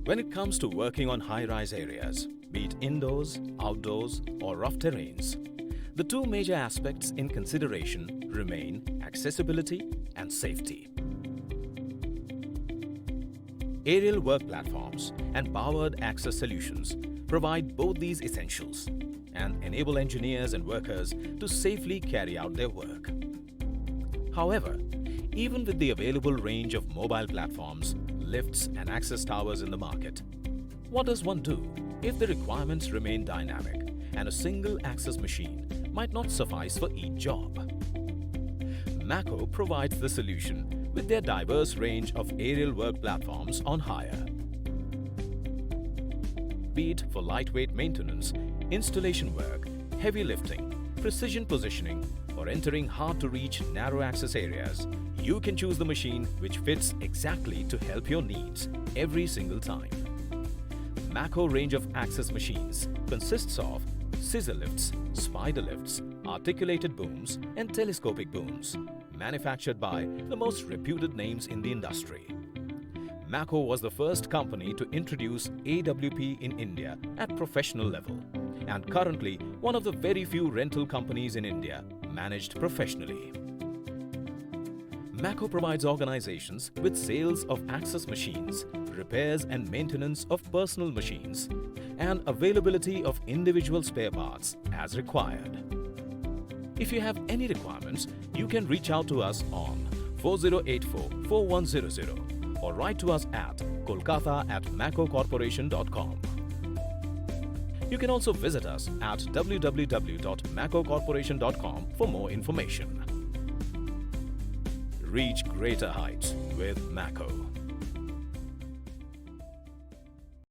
When it comes to working on high-rise areas, be it indoors, outdoors, or rough terrains, the two major aspects in consideration remain accessibility and safety. Aerial work platforms and powered access solutions provide both these essentials and enable engineers and workers to safely carry out their work. However, even with the available range of mobile platforms, lifts and access towers in the market, what does one do if the requirements remain dynamic and a single access machine might not suffice for each job? MACO provides the solution with their diverse range of aerial work platforms on hire. Be it for lightweight maintenance, installation work, heavy lifting, precision positioning, or entering hard-to-reach narrow access areas, you can choose the machine which fits exactly to help your needs every single time. MACO range of access machines consists of scissor lifts, spider lifts, articulated booms, and telescopic booms, manufactured by the most reputed names in the industry. MACO was the first company to introduce AWP in India at professional level, and currently one of the very few rental companies in India managed professionally. MACO provides organizations with sales of access machines, repairs and maintenance of personal machines, and availability of individual spare parts as required. If you have any requirements, you can reach out to us on 4084-4100 or write to us at kolkata@macocorporation.com. You can also visit us at www.macocorporation.com for more information. Reach greater heights with MACO.